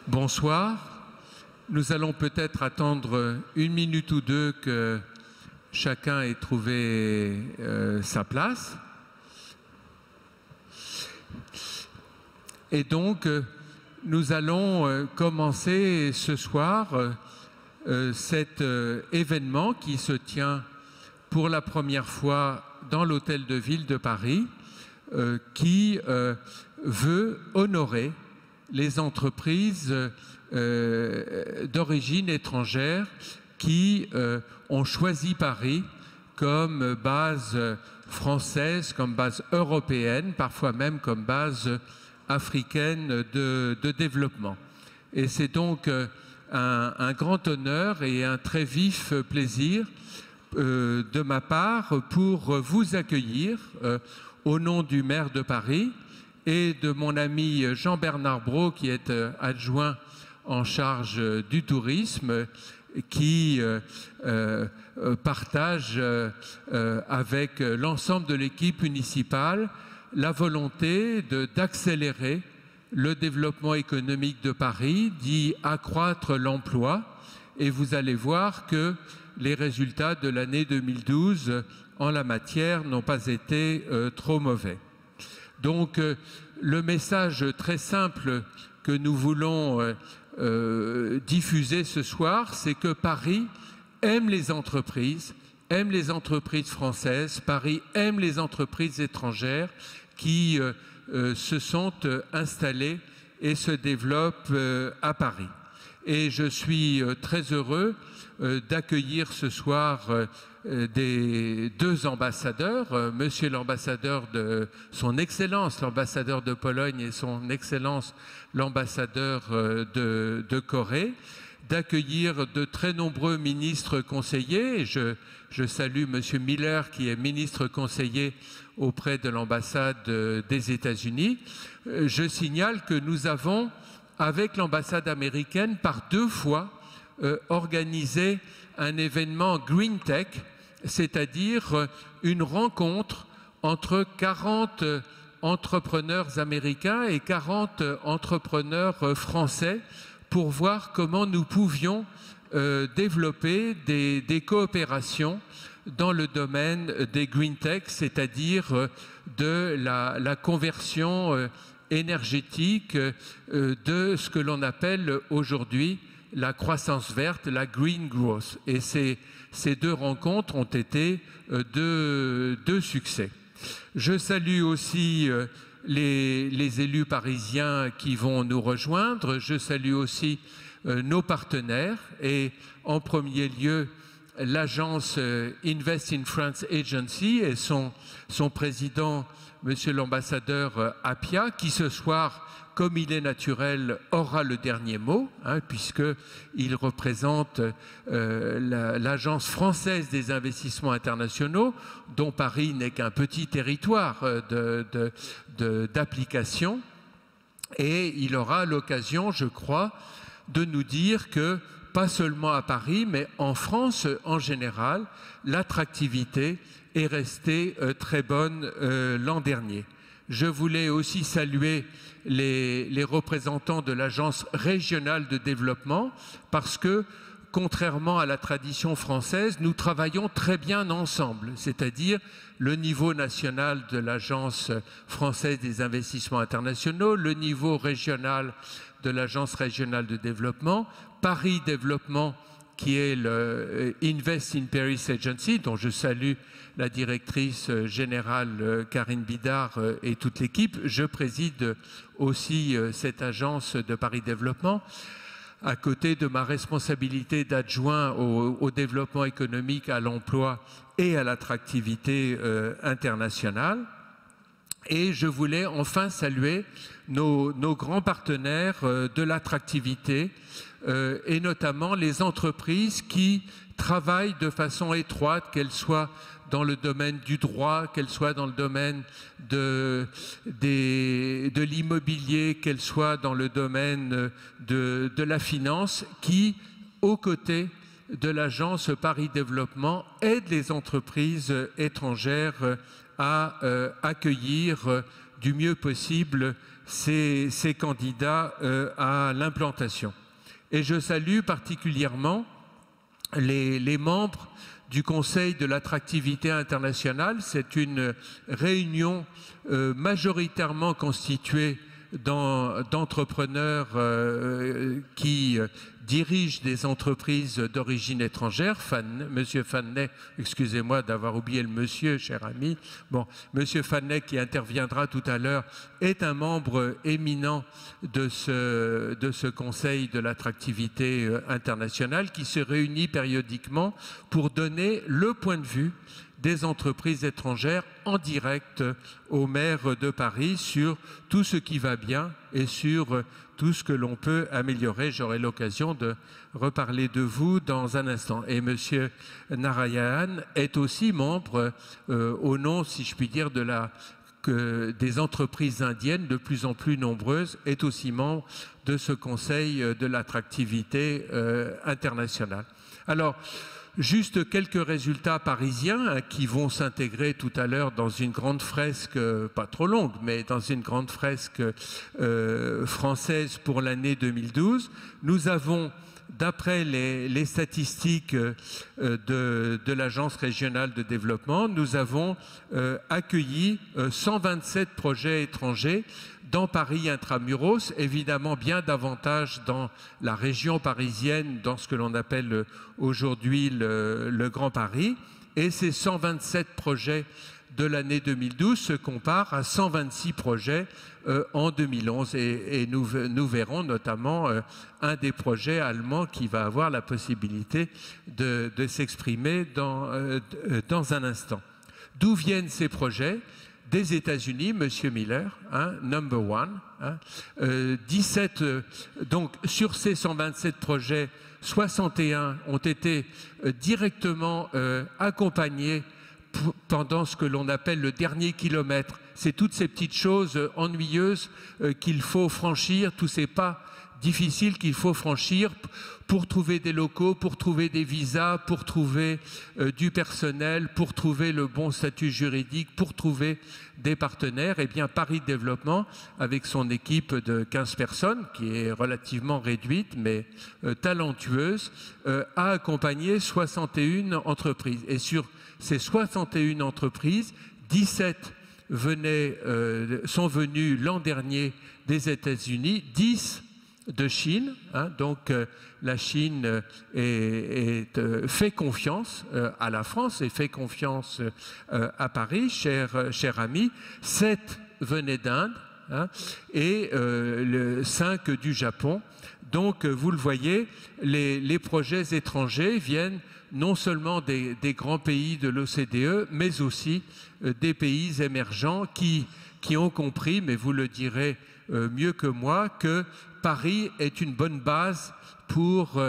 Bonsoir. Nous allons peut-être attendre une minute ou deux que chacun ait trouvé sa place. Et donc, nous allons commencer ce soir cet événement qui se tient pour la première fois dans l'Hôtel de Ville de Paris, qui veut honorer les entreprises d'origine étrangère qui ont choisi Paris comme base française, comme base européenne, parfois même comme base africaine de développement. Et c'est donc un grand honneur et un très vif plaisir de ma part pour vous accueillir au nom du maire de Paris et de mon ami Jean-Bernard Brault, qui est adjoint en charge du tourisme, qui partage avec l'ensemble de l'équipe municipale la volonté d'accélérer le développement économique de Paris, d'y accroître l'emploi. Et vous allez voir que les résultats de l'année 2012 en la matière n'ont pas été trop mauvais. Donc, le message très simple que nous voulons diffuser ce soir, c'est que Paris aime les entreprises françaises, Paris aime les entreprises étrangères qui se sont installées et se développent à Paris. Et je suis très heureux d'accueillir ce soir des deux ambassadeurs, Monsieur l'ambassadeur de Son Excellence, l'ambassadeur de Pologne et Son Excellence l'ambassadeur de Corée, d'accueillir de très nombreux ministres conseillers. Je salue Monsieur Miller, qui est ministre conseiller auprès de l'ambassade des États-Unis. Je signale que nous avons, avec l'ambassade américaine, par deux fois organisé un événement Green Tech, c'est-à-dire une rencontre entre 40 entrepreneurs américains et 40 entrepreneurs français pour voir comment nous pouvions développer des coopérations dans le domaine des Green Tech, c'est-à-dire de la conversion énergétique de ce que l'on appelle aujourd'hui la croissance verte, la green growth. Et ces deux rencontres ont été deux succès. Je salue aussi les élus parisiens qui vont nous rejoindre. Je salue aussi nos partenaires et en premier lieu l'agence Invest in France Agency et son président, Monsieur l'ambassadeur Appia, qui ce soir, comme il est naturel, aura le dernier mot, puisqu'il représente l'Agence française des investissements internationaux, dont Paris n'est qu'un petit territoire d'application. Et il aura l'occasion, je crois, de nous dire que, pas seulement à Paris, mais en France en général, l'attractivité est restée très bonne l'an dernier. Je voulais aussi saluer les représentants de l'Agence régionale de développement parce que, contrairement à la tradition française, nous travaillons très bien ensemble, c'est-à-dire le niveau national de l'Agence française des investissements internationaux, le niveau régional de l'Agence régionale de développement, Paris Développement, qui est le Invest in Paris Agency, dont je salue la directrice générale Karine Bidard et toute l'équipe. Je préside aussi cette agence de Paris Développement, à côté de ma responsabilité d'adjoint au développement économique, à l'emploi et à l'attractivité internationale. Et je voulais enfin saluer nos grands partenaires de l'attractivité et notamment les entreprises qui travaillent de façon étroite, qu'elles soient dans le domaine du droit, qu'elles soient dans le domaine de l'immobilier, qu'elles soient dans le domaine de la finance, qui, aux côtés de l'agence Paris Développement, aident les entreprises étrangères à accueillir du mieux possible ces candidats à l'implantation. Et je salue particulièrement les membres du Conseil de l'attractivité internationale. C'est une réunion majoritairement constituée d'entrepreneurs qui dirigent des entreprises d'origine étrangère. Monsieur Fannet, excusez-moi d'avoir oublié le monsieur, cher ami. Bon, Monsieur Fannet, qui interviendra tout à l'heure, est un membre éminent de ce Conseil de l'attractivité internationale qui se réunit périodiquement pour donner le point de vue des entreprises étrangères en direct au maire de Paris sur tout ce qui va bien et sur tout ce que l'on peut améliorer. J'aurai l'occasion de reparler de vous dans un instant. Et M. Narayan est aussi membre, au nom, si je puis dire, des entreprises indiennes de plus en plus nombreuses, est aussi membre de ce Conseil de l'attractivité internationale. Alors, juste quelques résultats parisiens qui vont s'intégrer tout à l'heure dans une grande fresque, pas trop longue, mais dans une grande fresque française pour l'année 2012. Nous avons, d'après les statistiques de l'Agence régionale de développement, nous avons accueilli 127 projets étrangers dans Paris intramuros, évidemment bien davantage dans la région parisienne, dans ce que l'on appelle aujourd'hui le Grand Paris. Et ces 127 projets de l'année 2012 se comparent à 126 projets en 2011. Et nous verrons notamment un des projets allemands qui va avoir la possibilité de s'exprimer dans un instant. D'où viennent ces projets ? Des États-Unis, Monsieur Miller, number one. 17, donc sur ces 127 projets, 61 ont été directement accompagnés pendant ce que l'on appelle le dernier kilomètre. C'est toutes ces petites choses ennuyeuses qu'il faut franchir, tous ces pas difficiles qu'il faut franchir pour trouver des locaux, pour trouver des visas, pour trouver du personnel, pour trouver le bon statut juridique, pour trouver des partenaires. Eh bien, Paris Développement, avec son équipe de 15 personnes, qui est relativement réduite, mais talentueuse, a accompagné 61 entreprises. Et sur ces 61 entreprises, 17 sont venues l'an dernier des États-Unis, 10 de Chine, donc la Chine fait confiance à la France et fait confiance à Paris, cher ami. 7 venaient d'Inde et 5 du Japon. Donc vous le voyez, les projets étrangers viennent non seulement des grands pays de l'OCDE, mais aussi des pays émergents qui ont compris, mais vous le direz mieux que moi, que Paris est une bonne base pour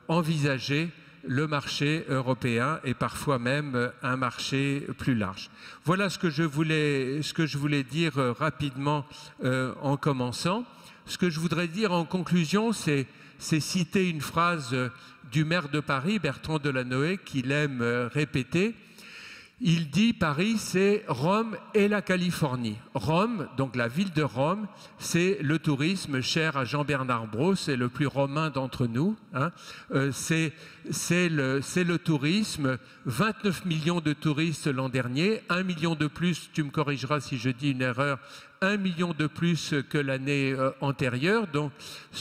envisager le marché européen et parfois même un marché plus large. Voilà ce que je voulais dire rapidement en commençant. Ce que je voudrais dire en conclusion, c'est citer une phrase du maire de Paris, Bertrand Delanoë, qu'il aime répéter. Il dit Paris, c'est Rome et la Californie. Rome, donc la ville de Rome, c'est le tourisme cher à Jean-Bernard Brault, c'est le plus romain d'entre nous. C'est le tourisme, 29 millions de touristes l'an dernier, 1 million de plus, tu me corrigeras si je dis une erreur, 1 million de plus que l'année antérieure. Donc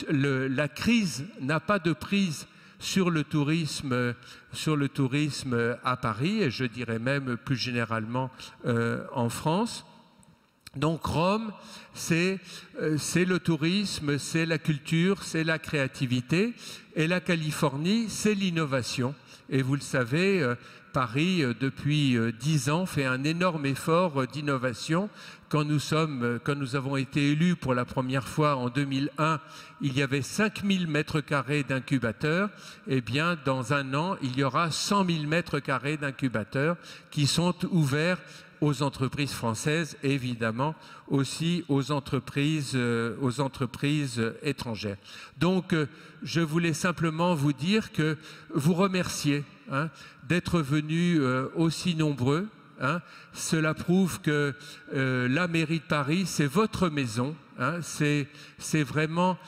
la crise n'a pas de prise sur le tourisme à Paris et je dirais même plus généralement en France. Donc Rome, c'est le tourisme, c'est la culture, c'est la créativité et la Californie, c'est l'innovation. Et vous le savez, Paris, depuis 10 ans, fait un énorme effort d'innovation. Quand nous avons été élus pour la première fois en 2001, il y avait 5000 mètres carrés d'incubateurs. Eh bien, dans un an, il y aura 100 000 mètres carrés d'incubateurs qui sont ouverts aux entreprises françaises et évidemment aussi aux entreprises étrangères. Donc, je voulais simplement vous dire que vous remercier d'être venus aussi nombreux hein. Cela prouve que la mairie de Paris, c'est votre maison. Hein, c'est vraiment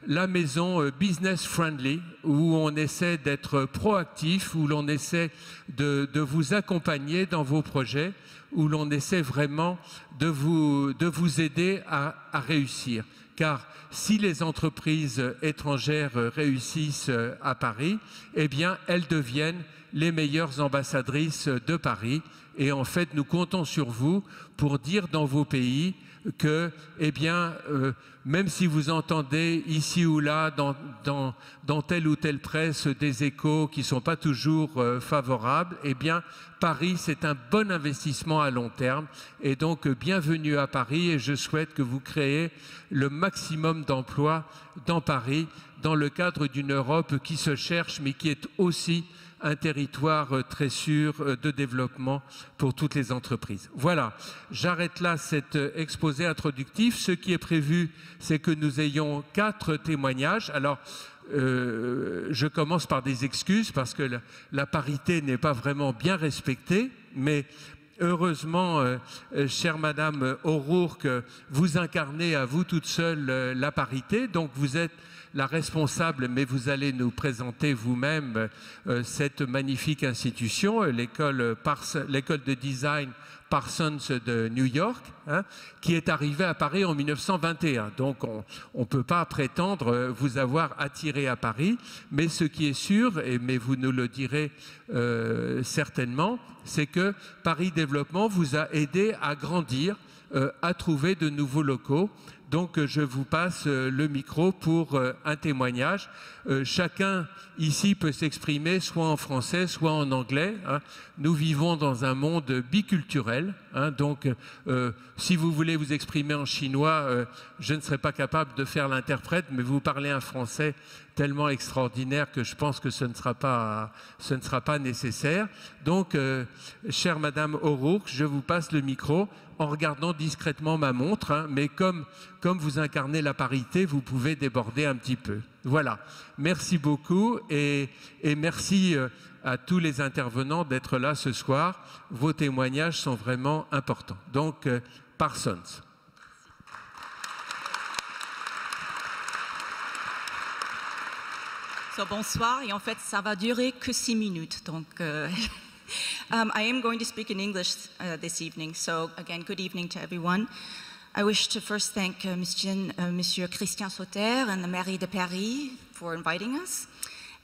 la maison business friendly où on essaie d'être proactif, où l'on essaie de vous accompagner dans vos projets, où l'on essaie vraiment de vous aider à réussir. Car si les entreprises étrangères réussissent à Paris, eh bien elles deviennent les meilleures ambassadrices de Paris. Et en fait, nous comptons sur vous pour dire dans vos pays que, eh bien, même si vous entendez ici ou là, dans telle ou telle presse, des échos qui ne sont pas toujours favorables, eh bien, Paris, c'est un bon investissement à long terme. Et donc, bienvenue à Paris et je souhaite que vous créez le maximum d'emplois dans Paris, dans le cadre d'une Europe qui se cherche, mais qui est aussi un territoire très sûr de développement pour toutes les entreprises. Voilà, j'arrête là cet exposé introductif. Ce qui est prévu, c'est que nous ayons 4 témoignages. Alors, je commence par des excuses parce que la parité n'est pas vraiment bien respectée, mais heureusement, chère Madame O'Rourke, vous incarnez à vous toute seule la parité, donc vous êtes la responsable, mais vous allez nous présenter vous-même cette magnifique institution, l'école de design Parsons de New York, hein, qui est arrivée à Paris en 1921. Donc on ne peut pas prétendre vous avoir attiré à Paris, mais ce qui est sûr, mais vous nous le direz certainement, c'est que Paris Développement vous a aidé à grandir, à trouver de nouveaux locaux. Donc je vous passe le micro pour un témoignage. Chacun ici peut s'exprimer soit en français, soit en anglais. Hein. Nous vivons dans un monde biculturel. Hein, donc si vous voulez vous exprimer en chinois, je ne serai pas capable de faire l'interprète, mais vous parlez un français tellement extraordinaire que je pense que ce ne sera pas nécessaire. Donc, chère Madame O'Rourke, je vous passe le micro en regardant discrètement ma montre, hein, mais comme vous incarnez la parité, vous pouvez déborder un petit peu. Voilà. Merci beaucoup et merci à tous les intervenants d'être là ce soir. Vos témoignages sont vraiment importants. Donc, Parsons. So, bonsoir, et en fait, ça va durer que 6 minutes. Donc, I am going to speak in English this evening. So, again, good evening to everyone. I wish to first thank Monsieur Christian Sauter and the Mairie de Paris for inviting us,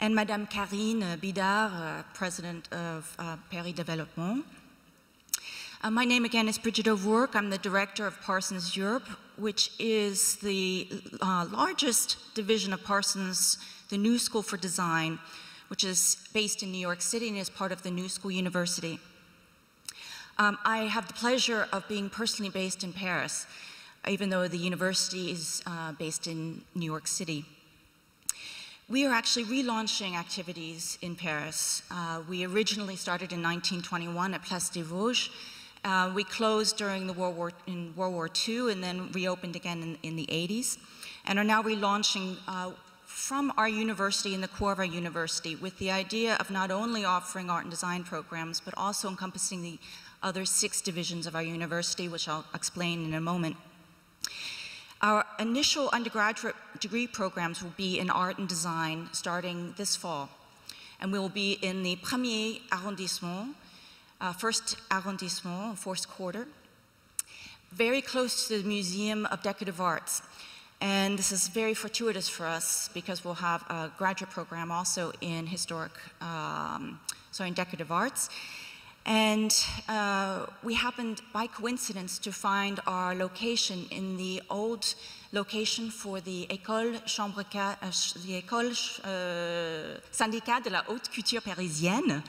and Madame Karine Bidard, President of Paris Développement. My name again is Brigitte O'Rourke. I'm the director of Parsons Europe, which is the largest division of Parsons, the New School for Design, which is based in New York City and is part of the New School University. I have the pleasure of being personally based in Paris, even though the university is based in New York City. We are actually relaunching activities in Paris. We originally started in 1921 at Place des Vosges. We closed during World War II and then reopened again in the 80s, and are now relaunching from our university in the core of our university with the idea of not only offering art and design programs, but also encompassing the other 6 divisions of our university, which I'll explain in a moment. Our initial undergraduate degree programs will be in art and design starting this fall. And we will be in the Premier Arrondissement, first arrondissement, fourth quarter, very close to the Museum of Decorative Arts. And this is very fortuitous for us because we'll have a graduate program also in in decorative arts. And we happened by coincidence to find our location in the old location for the École Syndicat de la Haute Couture Parisienne,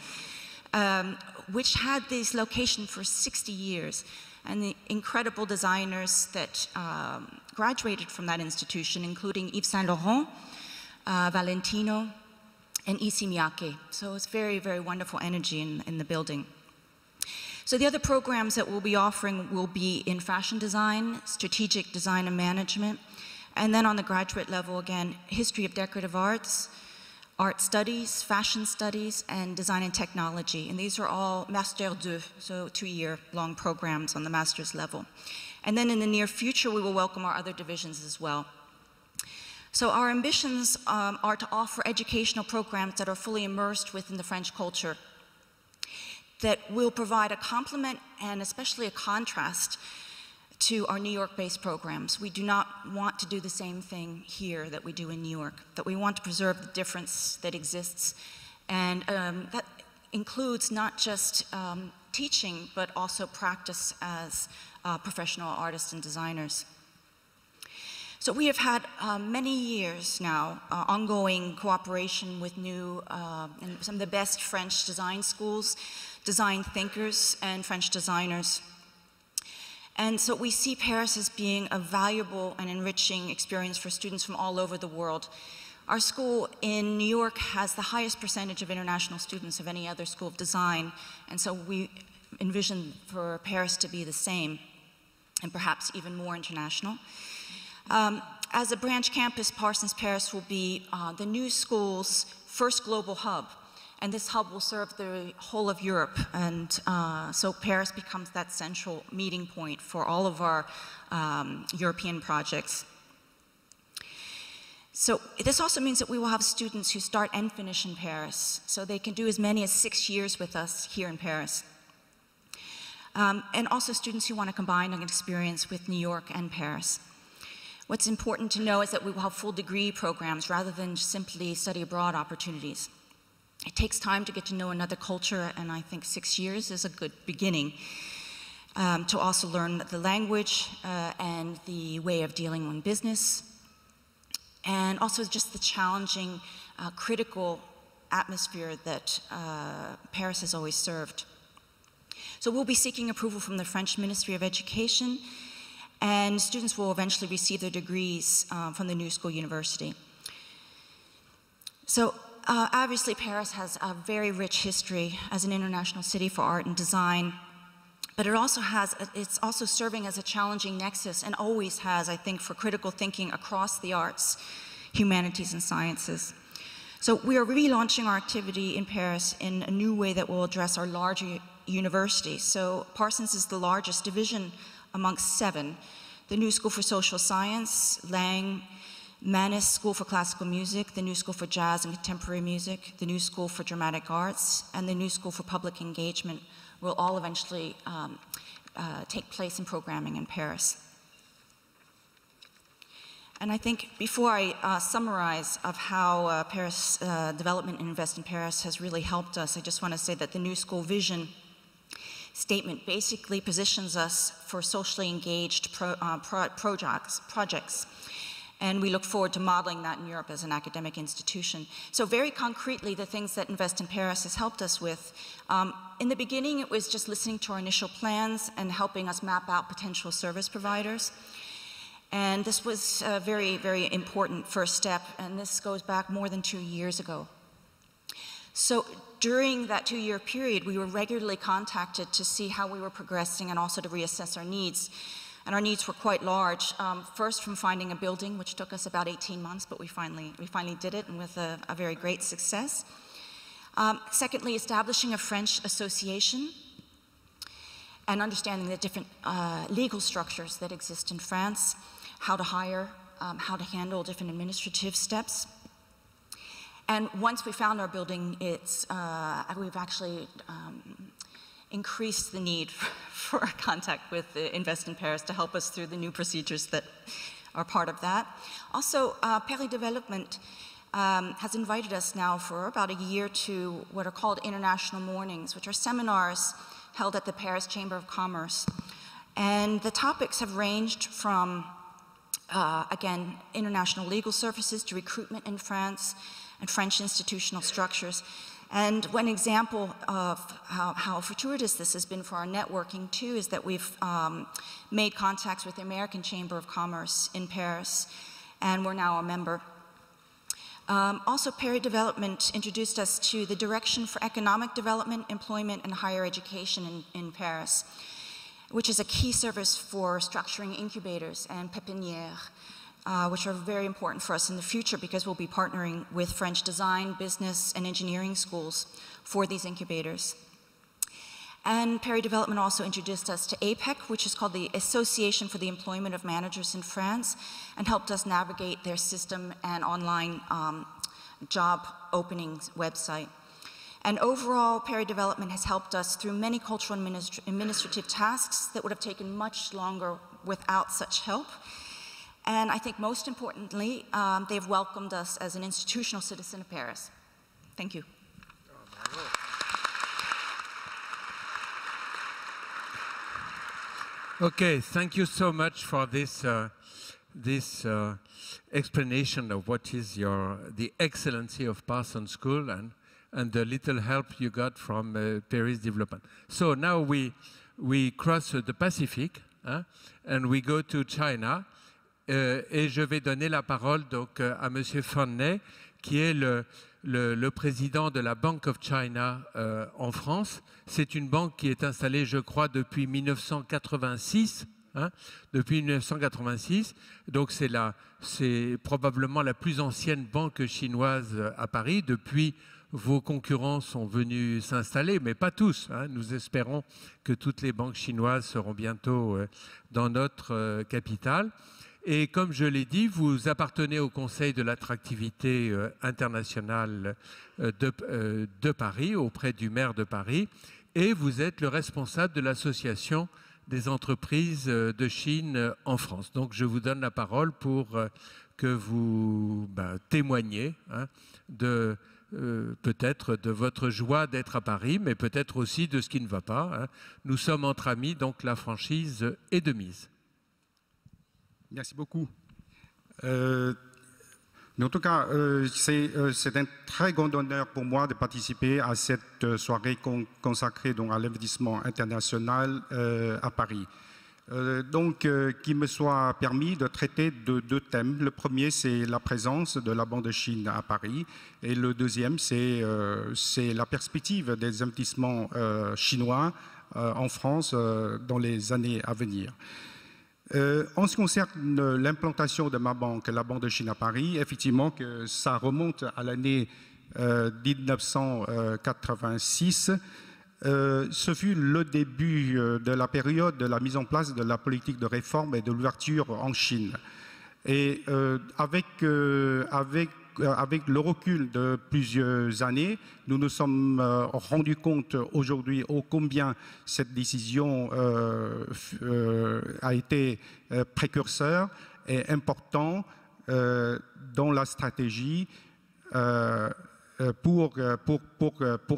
which had this location for 60 years. And the incredible designers that graduated from that institution, including Yves Saint Laurent, Valentino, and Issey Miyake. So it's very, very wonderful energy in the building. So the other programs that we'll be offering will be in fashion design, strategic design and management, and then on the graduate level, again, history of decorative arts, art studies, fashion studies, and design and technology. And these are all Master 2, so 2-year-long programs on the master's level. And then in the near future, we will welcome our other divisions as well. So our ambitions are to offer educational programs that are fully immersed within the French culture, that will provide a complement and especially a contrast to our New York-based programs. We do not want to do the same thing here that we do in New York, that we want to preserve the difference that exists. And that includes not just teaching, but also practice as professional artists and designers. So we have had many years now ongoing cooperation with new and some of the best French design schools, design thinkers, and French designers. And so we see Paris as being a valuable and enriching experience for students from all over the world. Our school in New York has the highest percentage of international students of any other school of design, and so we envision for Paris to be the same, and perhaps even more international. As a branch campus, Parsons Paris will be the new school's first global hub, and this hub will serve the whole of Europe, and so Paris becomes that central meeting point for all of our European projects. So this also means that we will have students who start and finish in Paris, so they can do as many as 6 years with us here in Paris. And also students who want to combine an experience with New York and Paris. What's important to know is that we will have full degree programs rather than simply study abroad opportunities. It takes time to get to know another culture, and I think 6 years is a good beginning to also learn the language and the way of dealing in business, and also just the challenging, critical atmosphere that Paris has always served. So we'll be seeking approval from the French Ministry of Education, and students will eventually receive their degrees from the New School University. So obviously Paris has a very rich history as an international city for art and design, but it's also serving as a challenging nexus, and always has, I think, for critical thinking across the arts, humanities, and sciences. So we are relaunching our activity in Paris in a new way that will address our larger universities. So Parsons is the largest division amongst 7. The New School for Social Science, Lang, Mannes School for Classical Music, the New School for Jazz and Contemporary Music, the New School for Dramatic Arts, and the New School for Public Engagement will all eventually take place in programming in Paris. And I think before I summarize of how Paris Development and Invest in Paris has really helped us, I just want to say that the New School vision statement basically positions us for socially engaged projects. And we look forward to modeling that in Europe as an academic institution. So very concretely, the things that Invest in Paris has helped us with, in the beginning it was just listening to our initial plans and helping us map out potential service providers. And this was a very, very important first step, and this goes back more than 2 years ago. So during that 2-year period, we were regularly contacted to see how we were progressing and also to reassess our needs. And our needs were quite large. First, from finding a building, which took us about 18 months, but we finally did it, and with a very great success. Secondly, establishing a French association and understanding the different legal structures that exist in France, how to hire, how to handle different administrative steps. And once we found our building, we've actually increased the need for contact with Invest in Paris to help us through the new procedures that are part of that. Also, Paris Development has invited us now for about a year to what are called International Mornings, which are seminars held at the Paris Chamber of Commerce. And the topics have ranged from, again, international legal services to recruitment in France and French institutional structures. And one example of how fortuitous this has been for our networking, too, is that we've made contacts with the American Chamber of Commerce in Paris, and we're now a member. Also, Paris Development introduced us to the Direction for Economic Development, Employment, and Higher Education in Paris, which is a key service for structuring incubators and pépinières. which are very important for us in the future because we'll be partnering with French design, business, and engineering schools for these incubators. And Paris Development also introduced us to APEC, which is called the Association for the Employment of Managers in France, and helped us navigate their system and online job openings website. And overall, Paris Development has helped us through many cultural and administrative tasks that would have taken much longer without such help. And I think most importantly, they've welcomed us as an institutional citizen of Paris. Thank you. Okay, thank you so much for this explanation of what is the excellency of Parsons School and the little help you got from Paris Development. So now we cross the Pacific and we go to China. Et je vais donner la parole donc à Monsieur Ferney, qui est le président de la Bank of China en France. C'est une banque qui est installée, je crois, depuis 1986. Depuis 1986. Donc c'est probablement la plus ancienne banque chinoise à Paris. Depuis, vos concurrents sont venus s'installer, mais pas tous. Nous espérons que toutes les banques chinoises seront bientôt dans notre capitale. Et comme je l'ai dit, vous appartenez au Conseil de l'attractivité internationale de Paris, auprès du maire de Paris, et vous êtes le responsable de l'association des entreprises de Chine en France. Donc je vous donne la parole pour que vous témoigniez peut-être de votre joie d'être à Paris, mais peut-être aussi de ce qui ne va pas. Nous sommes entre amis, donc la franchise est de mise. Merci beaucoup. En tout cas, c'est un très grand honneur pour moi de participer à cette soirée consacrée donc, à l'investissement international à Paris. Qu'il me soit permis de traiter de deux thèmes. Le premier, c'est la présence de la Banque de Chine à Paris. Et le deuxième, c'est la perspective des investissements chinois en France dans les années à venir. En ce qui concerne l'implantation de ma banque, la Banque de Chine à Paris, effectivement que ça remonte à l'année 1986. Ce fut le début de la période de la mise en place de la politique de réforme et de l'ouverture en Chine. Et avec le recul de plusieurs années, nous nous sommes rendus compte aujourd'hui ô combien cette décision a été précurseur et important dans la stratégie pour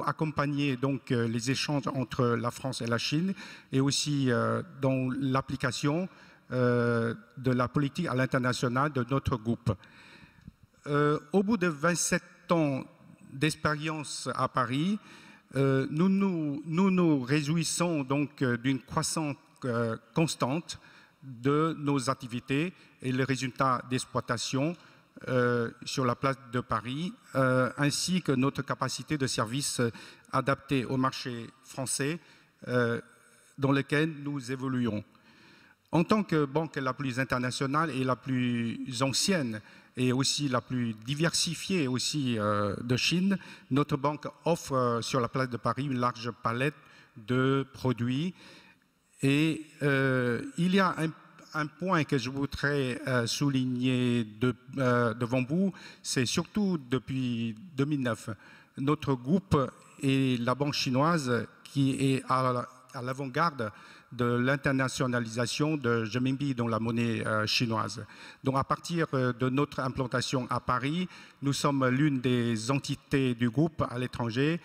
accompagner donc les échanges entre la France et la Chine et aussi dans l'application de la politique à l'international de notre groupe. Au bout de 27 ans d'expérience à Paris, nous nous réjouissons donc d'une croissance constante de nos activités et les résultats d'exploitation sur la place de Paris, ainsi que notre capacité de service adaptée au marché français dans lequel nous évoluons. En tant que banque la plus internationale et la plus ancienne, et aussi la plus diversifiée aussi de Chine, notre banque offre sur la place de Paris une large palette de produits. Et il y a un point que je voudrais souligner devant vous, c'est surtout depuis 2009, notre groupe et la banque chinoise qui est à l'avant-garde de l'internationalisation de renminbi, dont la monnaie chinoise. Donc à partir de notre implantation à Paris, nous sommes l'une des entités du groupe à l'étranger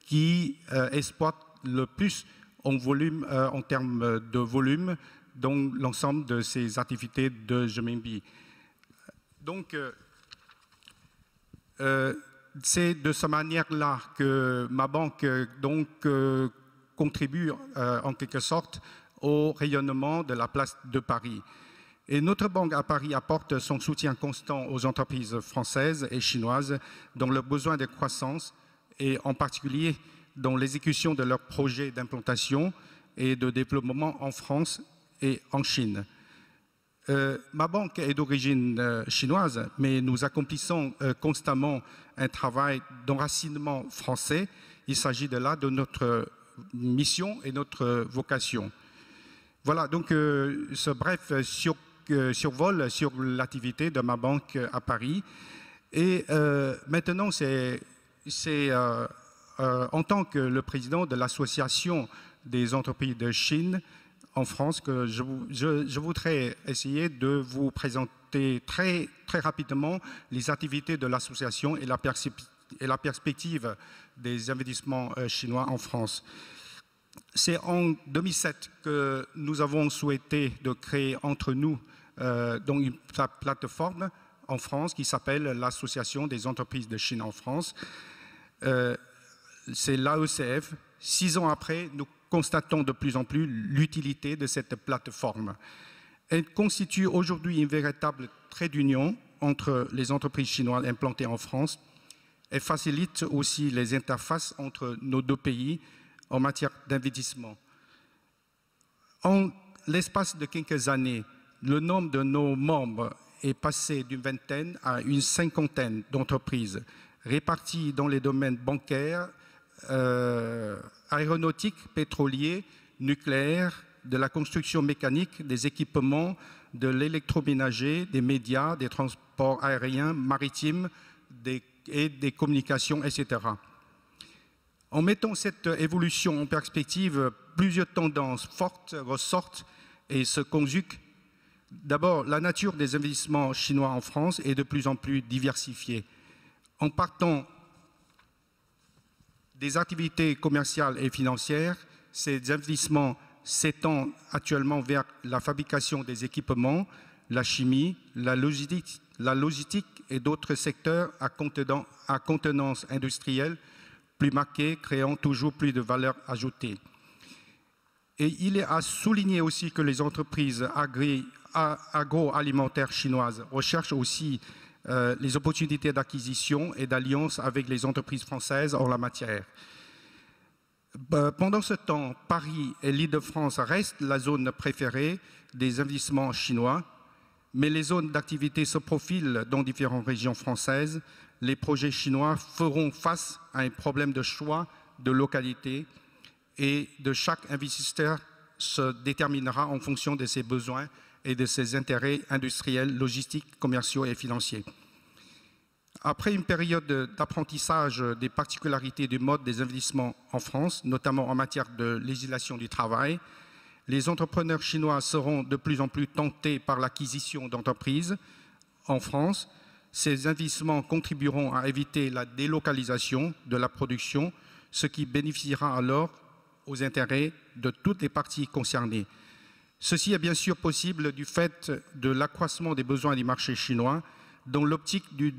qui exploite le plus en volume, en termes de volume, dans l'ensemble de ces activités de renminbi. Donc c'est de cette manière-là que ma banque contribue en quelque sorte au rayonnement de la place de Paris. Et notre banque à Paris apporte son soutien constant aux entreprises françaises et chinoises dans leurs besoins de croissance et en particulier dans l'exécution de leurs projets d'implantation et de développement en France et en Chine. Ma banque est d'origine chinoise, mais nous accomplissons constamment un travail d'enracinement français. Il s'agit de là de notre mission et notre vocation. Voilà donc ce bref survol sur l'activité de ma banque à Paris. Et maintenant, c'est en tant que le président de l'Association des entreprises de Chine en France que je voudrais essayer de vous présenter très rapidement les activités de l'association et la perspective des investissements chinois en France. C'est en 2007 que nous avons souhaité de créer entre nous donc une plateforme en France qui s'appelle l'Association des entreprises de Chine en France. C'est l'AECF. 6 ans après, nous constatons de plus en plus l'utilité de cette plateforme. Elle constitue aujourd'hui un véritable trait d'union entre les entreprises chinoises implantées en France. Elle facilite aussi les interfaces entre nos deux pays en matière d'investissement. En l'espace de quelques années, le nombre de nos membres est passé d'une vingtaine à une cinquantaine d'entreprises réparties dans les domaines bancaires, aéronautique, pétrolier, nucléaire, de la construction mécanique, des équipements, de l'électroménager, des médias, des transports aériens, maritimes et des communications, etc. En mettant cette évolution en perspective, plusieurs tendances fortes ressortent et se conjuguent. D'abord, la nature des investissements chinois en France est de plus en plus diversifiée. En partant des activités commerciales et financières, ces investissements s'étendent actuellement vers la fabrication des équipements, la chimie, la logistique et d'autres secteurs à contenance industrielle plus marquée, créant toujours plus de valeur ajoutée. Et il est à souligner aussi que les entreprises agroalimentaires chinoises recherchent aussi les opportunités d'acquisition et d'alliance avec les entreprises françaises en la matière. Pendant ce temps, Paris et l'Île-de-France restent la zone préférée des investissements chinois, mais les zones d'activité se profilent dans différentes régions françaises. Les projets chinois feront face à un problème de choix de localité et de chaque investisseur se déterminera en fonction de ses besoins et de ses intérêts industriels, logistiques, commerciaux et financiers. Après une période d'apprentissage des particularités du mode des investissements en France, notamment en matière de législation du travail, les entrepreneurs chinois seront de plus en plus tentés par l'acquisition d'entreprises en France. Ces investissements contribueront à éviter la délocalisation de la production, ce qui bénéficiera alors aux intérêts de toutes les parties concernées. Ceci est bien sûr possible du fait de l'accroissement des besoins du marché chinois, dans l'optique du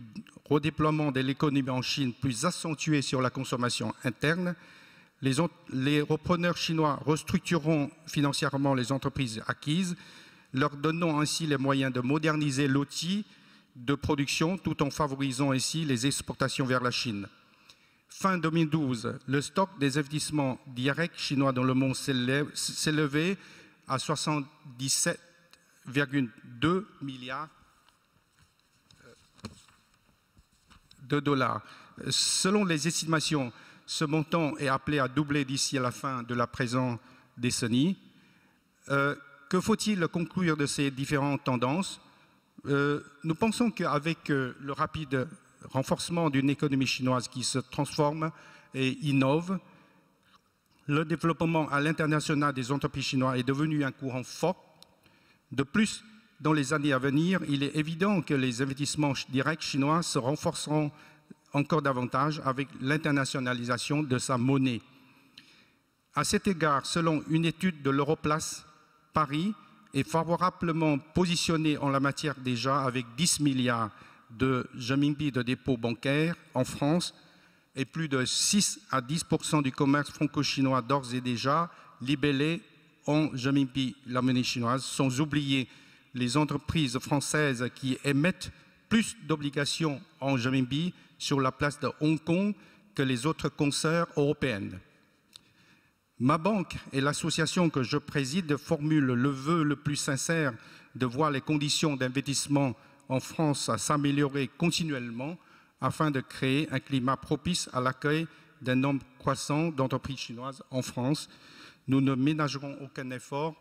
redéploiement de l'économie en Chine plus accentuée sur la consommation interne. Les repreneurs chinois restructureront financièrement les entreprises acquises, leur donnant ainsi les moyens de moderniser l'outil de production tout en favorisant ainsi les exportations vers la Chine. Fin 2012, le stock des investissements directs chinois dans le monde s'élevait à 77,2 milliards de dollars. Selon les estimations, ce montant est appelé à doubler d'ici à la fin de la présente décennie. Que faut-il conclure de ces différentes tendances? Nous pensons qu'avec le rapide renforcement d'une économie chinoise qui se transforme et innove, le développement à l'international des entreprises chinoises est devenu un courant fort. De plus, dans les années à venir, il est évident que les investissements directs chinois se renforceront encore davantage avec l'internationalisation de sa monnaie. À cet égard, selon une étude de l'Europlace, Paris est favorablement positionné en la matière déjà avec 10 milliards de renminbi de dépôts bancaires en France et plus de 6 à 10% du commerce franco-chinois d'ores et déjà libellé en renminbi, la monnaie chinoise, sans oublier les entreprises françaises qui émettent plus d'obligations en renminbi sur la place de Hong Kong que les autres consoeurs européennes. Ma banque et l'association que je préside formulent le vœu le plus sincère de voir les conditions d'investissement en France s'améliorer continuellement afin de créer un climat propice à l'accueil d'un nombre croissant d'entreprises chinoises en France. Nous ne ménagerons aucun effort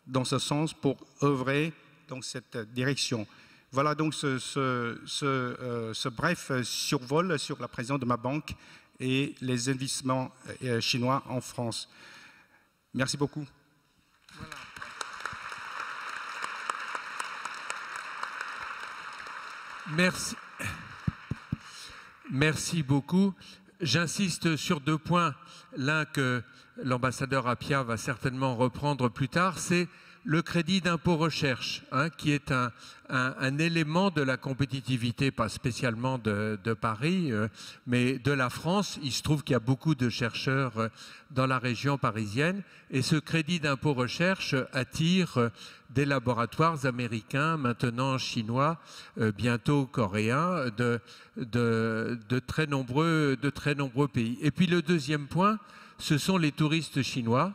dans ce sens pour œuvrer dans cette direction. Voilà donc ce bref survol sur la présence de ma banque et les investissements chinois en France. Merci beaucoup. Voilà. Merci. Merci beaucoup. J'insiste sur 2 points. L'un que l'ambassadeur Appia va certainement reprendre plus tard, c'est le crédit d'impôt recherche, qui est un élément de la compétitivité, pas spécialement de Paris, mais de la France. Il se trouve qu'il y a beaucoup de chercheurs dans la région parisienne et ce crédit d'impôt recherche attire des laboratoires américains, maintenant chinois, bientôt coréens, de très nombreux pays. Et puis le deuxième point, ce sont les touristes chinois,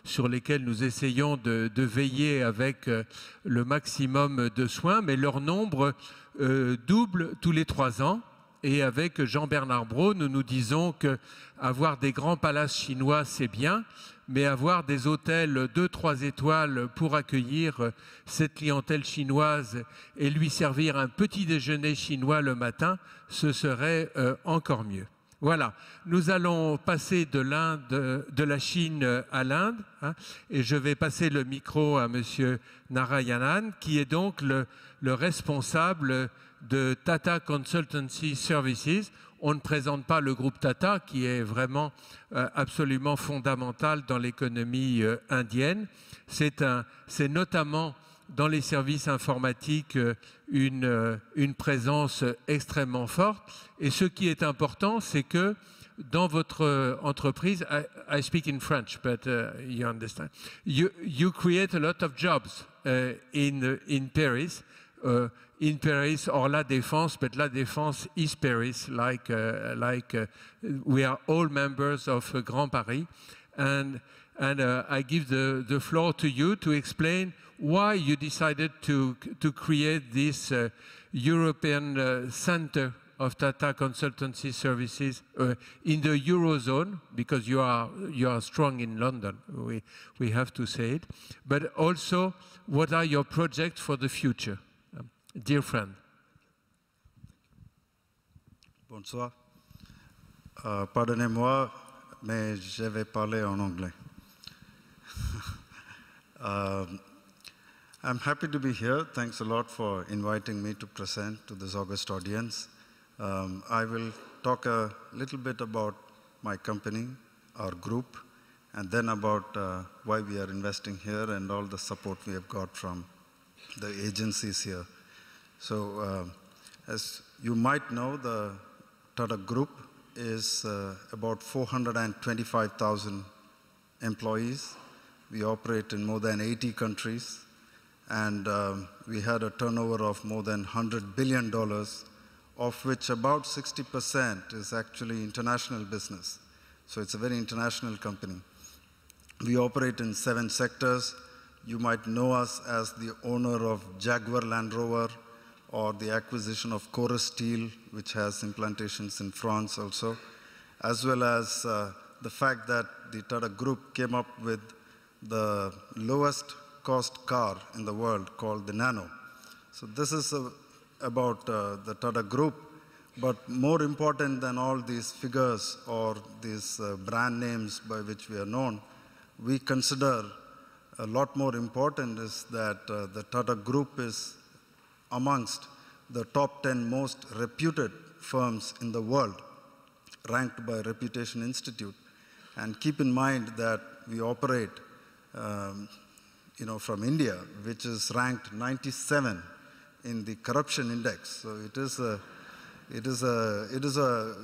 sur lesquels nous essayons de veiller avec le maximum de soin, mais leur nombre double tous les 3 ans. Et avec Jean-Bernard Brault, nous disons qu'avoir des grands palaces chinois, c'est bien, mais avoir des hôtels 2-3 étoiles pour accueillir cette clientèle chinoise et lui servir un petit déjeuner chinois le matin, ce serait encore mieux. Voilà, nous allons passer de la Chine à l'Inde, et je vais passer le micro à M. Narayanan, qui est donc le responsable de Tata Consultancy Services. On ne présente pas le groupe Tata, qui est vraiment absolument fondamental dans l'économie indienne. C'est notamment dans les services informatiques une présence extrêmement forte. Et ce qui est important, c'est que dans votre entreprise, I speak in French, but you understand, you create a lot of jobs in Paris. In Paris or La Défense, but La Défense is Paris, like we are all members of Grand Paris. And I give the floor to you to explain why you decided to create this European Center of Tata Consultancy Services in the Eurozone, because you are strong in London, we have to say it, but also what are your projects for the future? Dear friend. Bonsoir. Pardonnez-moi, mais je vais parler en anglais. I'm happy to be here. Thanks a lot for inviting me to present to this august audience. I will talk a little bit about my company, our group, and then about why we are investing here and all the support we have got from the agencies here. So, as you might know, the Tata Group is about 425,000 employees. We operate in more than 80 countries, and we had a turnover of more than $100 billion, of which about 60% is actually international business. So it's a very international company. We operate in 7 sectors. You might know us as the owner of Jaguar Land Rover, or the acquisition of Chorus Steel, which has implantations in France also, as well as the fact that the Tata Group came up with the lowest cost car in the world called the Nano. So this is about the Tata Group, but more important than all these figures or these brand names by which we are known, we consider a lot more important is that the Tata Group is amongst the top 10 most reputed firms in the world, ranked by Reputation Institute. And keep in mind that we operate from India, which is ranked 97 in the corruption index. So it is a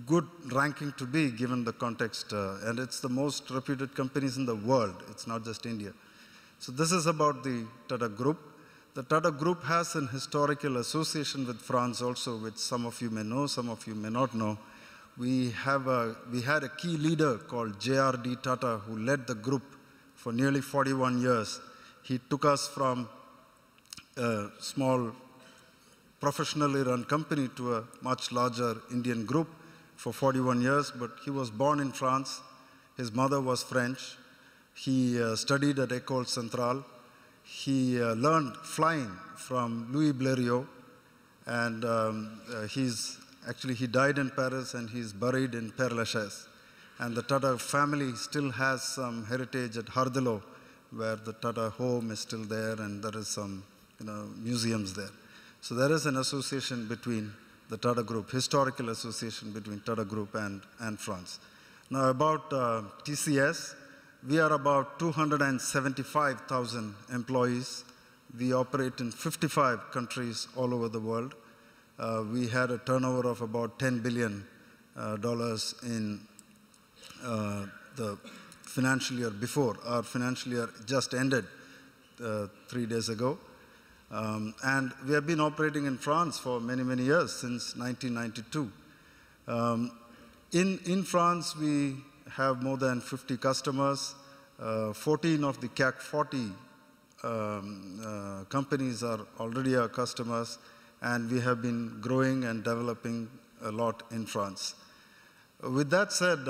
good ranking to be given the context, and it's the most reputed companies in the world. It's not just India. So this is about the Tata Group. The Tata Group has an historical association with France also, which some of you may know, some of you may not know. We had a key leader called J.R.D. Tata who led the group for nearly 41 years. He took us from a small professionally run company to a much larger Indian group for 41 years, but he was born in France. His mother was French. He studied at École Centrale. He learned flying from Louis Blériot, and he died in Paris, and he's buried in Père Lachaise. And the Tata family still has some heritage at Hardelo, where the Tata home is still there, and there is some museums there. So there is an association between the Tata Group, historical association between Tata Group and France. Now about TCS, we are about 275,000 employees. We operate in 55 countries all over the world. We had a turnover of about $10 billion in the financial year before. Our financial year just ended 3 days ago. And we have been operating in France for many, many years, since 1992. In France, we have more than 50 customers. 14 of the CAC 40 companies are already our customers, and we have been growing and developing a lot in France. With that said,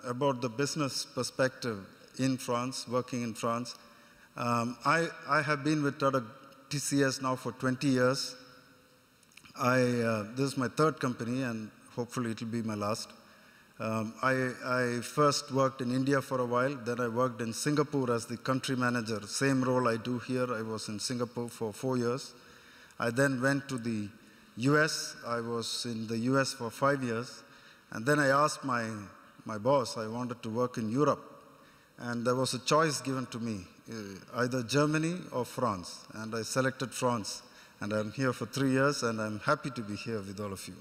about the business perspective in France, working in France, I have been with Tata TCS now for 20 years. This is my third company, and hopefully it will be my last. I first worked in India for a while, then I worked in Singapore as the country manager. Same role I do here. I was in Singapore for 4 years. I then went to the US. I was in the US for 5 years. And then I asked my boss, I wanted to work in Europe. And there was a choice given to me, either Germany or France. And I selected France. And I'm here for 3 years, and I'm happy to be here with all of you.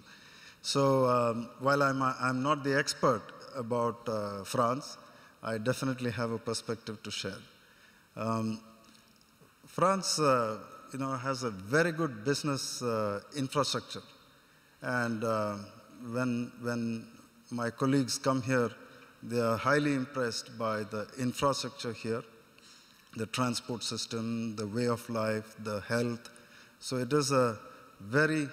So while I'm not the expert about France, I definitely have a perspective to share. France has a very good business infrastructure. And when my colleagues come here, they are highly impressed by the infrastructure here, the transport system, the way of life, the health. So it is a very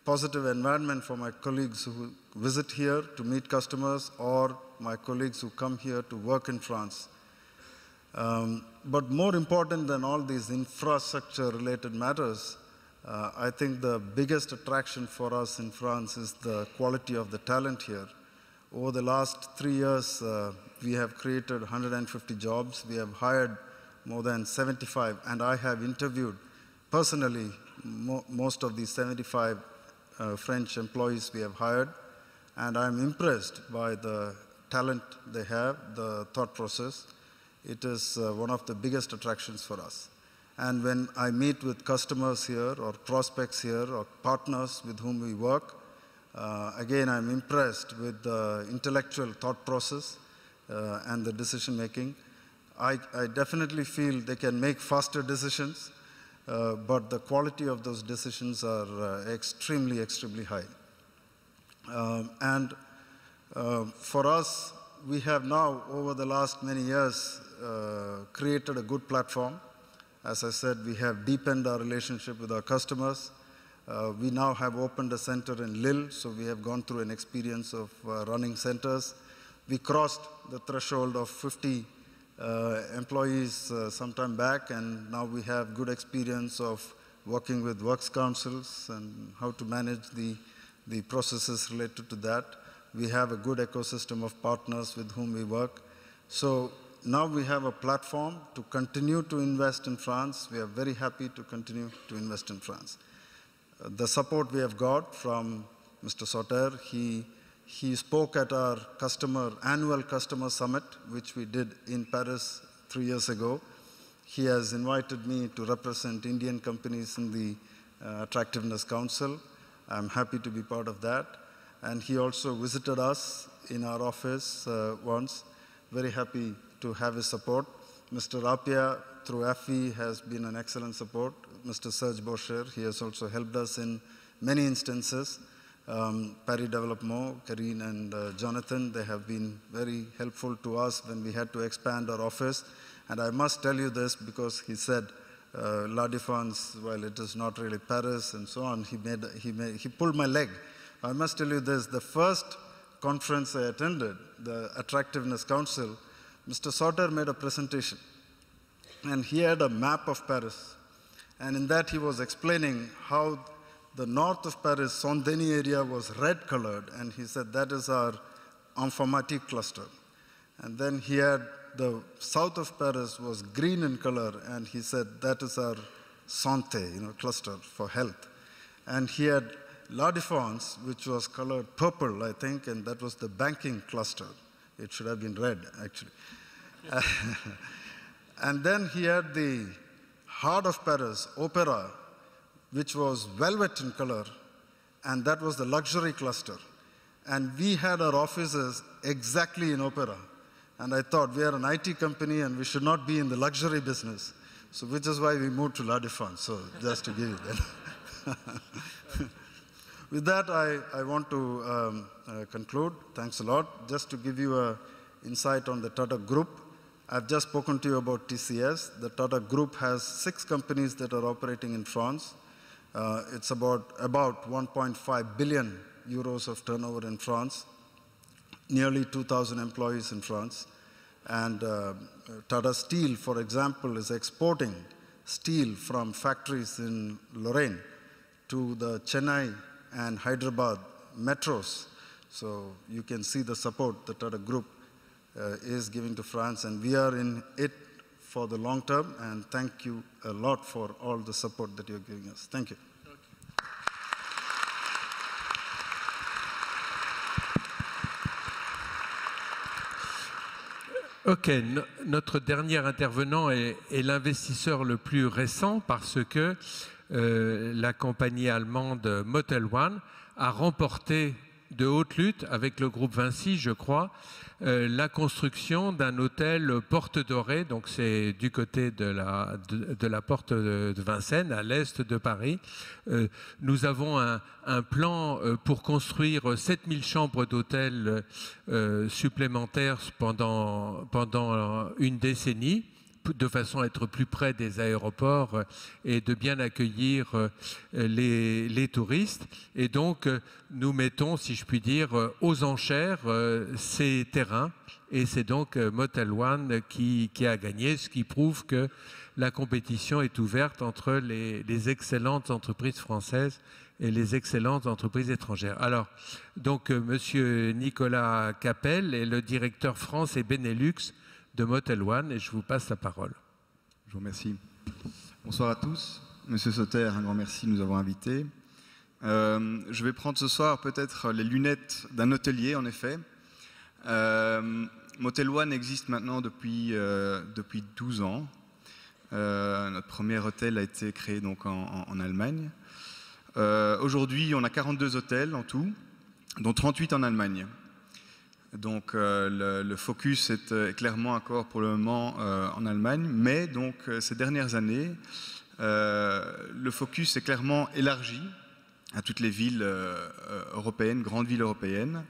positive environment for my colleagues who visit here to meet customers, or my colleagues who come here to work in France. But more important than all these infrastructure-related matters, I think the biggest attraction for us in France is the quality of the talent here. Over the last 3 years, we have created 150 jobs. We have hired more than 75, and I have interviewed personally most of these 75 French employees we have hired, and I'm impressed by the talent they have, the thought process. It is one of the biggest attractions for us. And when I meet with customers here, or prospects here, or partners with whom we work, again, I'm impressed with the intellectual thought process and the decision making. I definitely feel they can make faster decisions, but the quality of those decisions are extremely, extremely high. For us, we have now, over the last many years, created a good platform. As I said, we have deepened our relationship with our customers. We now have opened a center in Lille, so we have gone through an experience of running centers. We crossed the threshold of 50 employees some time back, and now we have good experience of working with works councils and how to manage the processes related to that. We have a good ecosystem of partners with whom we work. So now we have a platform to continue to invest in France. We are very happy to continue to invest in France. The support we have got from Mr. Sauter, he spoke at our annual customer summit, which we did in Paris 3 years ago. He has invited me to represent Indian companies in the Attractiveness Council. I'm happy to be part of that. And he also visited us in our office once. Very happy to have his support. Mr. Apia, through AFI, has been an excellent support. Mr. Serge Boucher, he has also helped us in many instances. Paris Development, Karine and Jonathan, they have been very helpful to us when we had to expand our office. And I must tell you this because he said, La Défense, well, it is not really Paris and so on. He pulled my leg. I must tell you this, the first conference I attended, the Attractiveness Council, Mr. Sauter made a presentation. And he had a map of Paris. And in that he was explaining how the north of Paris, Saint-Denis area, was red colored. And he said, that is our informatique cluster. And then he had the south of Paris was green in color. And he said, that is our santé, cluster for health. And he had La Défense, which was colored purple, I think, and that was the banking cluster. It should have been red, actually. And then he had the heart of Paris, Opera, which was velvet in color, and that was the luxury cluster. And we had our offices exactly in Opera. And I thought, we are an IT company and we should not be in the luxury business. So which is why we moved to La Défense, so just to give you that. With that, I want to conclude. Thanks a lot. Just to give you an insight on the Tata Group, I've just spoken to you about TCS. The Tata Group has 6 companies that are operating in France. It's about 1.5 billion euros of turnover in France, nearly 2,000 employees in France. And Tata Steel, for example, is exporting steel from factories in Lorraine to the Chennai and Hyderabad metros. So you can see the support the Tata Group is giving to France, and we are in it for the long term, and thank you a lot for all the support that you're giving us. Thank you. Ok, notre dernier intervenant est l'investisseur le plus récent parce que la compagnie allemande Motel One a remporté de haute lutte avec le groupe Vinci, je crois, la construction d'un hôtel Porte Dorée, donc c'est du côté de la porte de Vincennes, à l'est de Paris. Nous avons un plan pour construire 7000 chambres d'hôtel supplémentaires pendant une décennie, de façon à être plus près des aéroports et de bien accueillir les touristes. Et donc, nous mettons, si je puis dire, aux enchères ces terrains. Et c'est donc Motel One qui a gagné, ce qui prouve que la compétition est ouverte entre les excellentes entreprises françaises et les excellentes entreprises étrangères. Alors, donc, Monsieur Nicolas Capel est le directeur France et Benelux de Motel One, et je vous passe la parole. Je vous remercie. Bonsoir à tous. Monsieur Sauter, un grand merci de nous avoir invités. Je vais prendre ce soir peut-être les lunettes d'un hôtelier, en effet. Motel One existe maintenant depuis 12 ans. Notre premier hôtel a été créé donc en Allemagne. Aujourd'hui, on a 42 hôtels en tout, dont 38 en Allemagne. Donc le focus est clairement encore pour le moment en Allemagne, mais donc ces dernières années, le focus est clairement élargi à toutes les villes européennes, grandes villes européennes,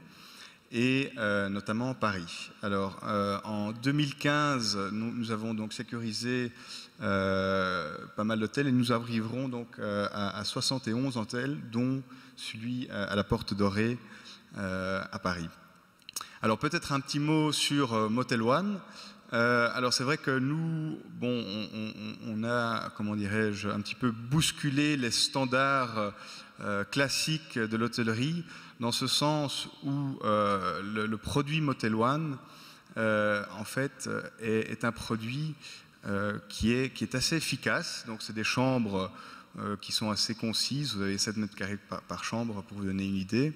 et notamment Paris. Alors en 2015, nous avons donc sécurisé pas mal d'hôtels et nous arriverons donc à 71 hôtels, dont celui à la Porte Dorée à Paris. Alors peut-être un petit mot sur Motel One. Alors c'est vrai que nous, bon, on a, comment dirais-je, un petit peu bousculé les standards classiques de l'hôtellerie, dans ce sens où le produit Motel One, en fait, est un produit qui est assez efficace. Donc c'est des chambres qui sont assez concises. Vous avez 7 mètres carrés par chambre, pour vous donner une idée.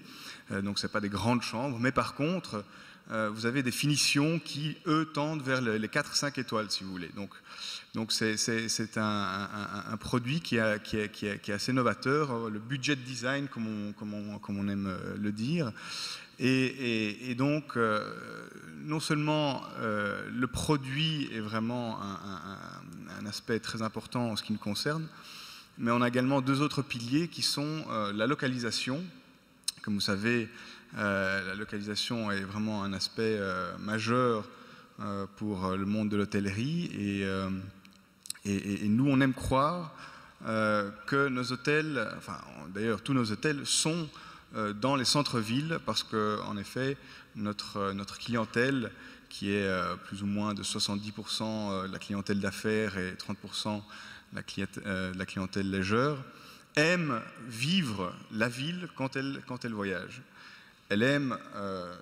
Donc ce n'est pas des grandes chambres, mais par contre, vous avez des finitions qui, eux, tendent vers les 4-5 étoiles, si vous voulez. Donc c'est un produit qui est assez novateur, le budget design, comme on aime le dire. Et donc, non seulement le produit est vraiment un aspect très important en ce qui nous concerne, mais on a également 2 autres piliers qui sont la localisation. Comme vous savez, la localisation est vraiment un aspect majeur pour le monde de l'hôtellerie Et nous, on aime croire que nos hôtels, enfin d'ailleurs tous nos hôtels sont dans les centres-villes parce qu'en effet, notre clientèle, qui est plus ou moins de 70% la clientèle d'affaires et 30% la clientèle leisure, aime vivre la ville quand elle voyage. Elle aime